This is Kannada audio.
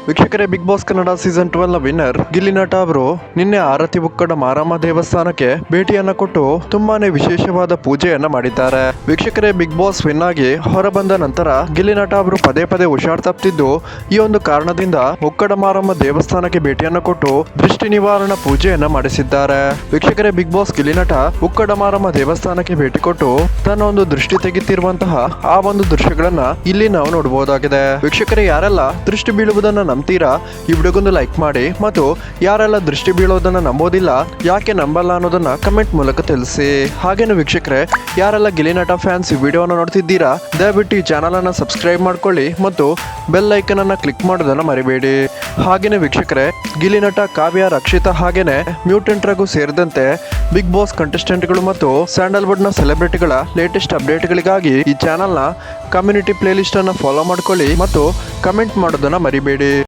ವೀಕ್ಷಕರೇ, ಬಿಗ್ ಬಾಸ್ ಕನ್ನಡ ಸೀಸನ್ 12 ನ ವಿನ್ನರ್ ಗಿಲ್ಲಿ ನಟ ಅವರು ನಿನ್ನೆ ಆರತಿ ಉಕ್ಕಡ ಮಾರಮ್ಮ ದೇವಸ್ಥಾನಕ್ಕೆ ಭೇಟಿಯನ್ನ ಕೊಟ್ಟು ತುಂಬಾನೇ ವಿಶೇಷವಾದ ಪೂಜೆಯನ್ನ ಮಾಡಿದ್ದಾರೆ. ವೀಕ್ಷಕರೇ, ಬಿಗ್ ಬಾಸ್ ವಿನ್ ಆಗಿ ಹೊರಬಂದ ನಂತರ ಗಿಲ್ಲಿ ನಟ ಅವರು ಪದೇ ಪದೇ ಹುಷಾರ್ ತಪ್ಪಿದ್ದು ಈ ಒಂದು ಕಾರಣದಿಂದ ಉಕ್ಕಡ ಮಾರಮ್ಮ ದೇವಸ್ಥಾನಕ್ಕೆ ಭೇಟಿಯನ್ನ ಕೊಟ್ಟು ದೃಷ್ಟಿ ನಿವಾರಣಾ ಪೂಜೆಯನ್ನ ಮಾಡಿಸಿದ್ದಾರೆ. ವೀಕ್ಷಕರೇ, ಬಿಗ್ ಬಾಸ್ ಗಿಲ್ಲಿ ನಟ ಉಕ್ಕಡ ಮಾರಮ್ಮ ದೇವಸ್ಥಾನಕ್ಕೆ ಭೇಟಿ ಕೊಟ್ಟು ತನ್ನ ಒಂದು ದೃಷ್ಟಿ ತೆಗೆತಿರುವಂತಹ ಆ ಒಂದು ದೃಶ್ಯಗಳನ್ನ ಇಲ್ಲಿ ನಾವು ನೋಡಬಹುದಾಗಿದೆ. ವೀಕ್ಷಕರೇ, ಯಾರೆಲ್ಲ ದೃಷ್ಟಿ ಬೀಳುವುದನ್ನ ನಂಬ್ತೀರಾ ಈ ವಿಡಿಯೋಗೊಂದು ಲೈಕ್ ಮಾಡಿ, ಮತ್ತು ಯಾರೆಲ್ಲ ದೃಷ್ಟಿ ಬೀಳೋದನ್ನ ನಂಬೋದಿಲ್ಲ, ಯಾಕೆ ನಂಬಲ್ಲ ಅನ್ನೋದನ್ನ ಕಮೆಂಟ್ ಮೂಲಕ ತಿಳಿಸಿ. ಹಾಗೇನು ವೀಕ್ಷಕರೇ, ಯಾರೆಲ್ಲ ಗಿಲ್ಲಿ ನಟ ಫ್ಯಾನ್ಸ್ ಈ ವಿಡಿಯೋನ ನೋಡ್ತಿದ್ದೀರಾ, ದಯವಿಟ್ಟು ಈ ಚಾನಲ್ ಅನ್ನ ಸಬ್ಸ್ಕ್ರೈಬ್ ಮಾಡ್ಕೊಳ್ಳಿ ಮತ್ತು ಬೆಲ್ ಐಕನ್ ಅನ್ನ ಕ್ಲಿಕ್ ಮಾಡೋದನ್ನ ಮರಿಬೇಡಿ. ಹಾಗೇನೆ ವೀಕ್ಷಕರೇ, ಗಿಲ್ಲಿ ನಟ ಕಾವ್ಯ, ರಕ್ಷಿತಾ ಹಾಗೇನೆ ಮ್ಯೂಟೆಂಟ್ ರಘು ಸೇರಿದಂತೆ ಬಿಗ್ ಬಾಸ್ ಕಂಟೆಸ್ಟೆಂಟ್ಗಳು ಮತ್ತು ಸ್ಯಾಂಡಲ್ವುಡ್ ನ ಸೆಲೆಬ್ರಿಟಿಗಳ ಲೇಟೆಸ್ಟ್ ಅಪ್ಡೇಟ್ಗಳಿಗಾಗಿ ಈ ಚಾನಲ್ನ ಕಮ್ಯುನಿಟಿ ಪ್ಲೇಲಿಸ್ಟ್ ಅನ್ನು ಫಾಲೋ ಮಾಡ್ಕೊಳ್ಳಿ ಮತ್ತು ಕಮೆಂಟ್ ಮಾಡೋದನ್ನ ಮರಿಬೇಡಿ.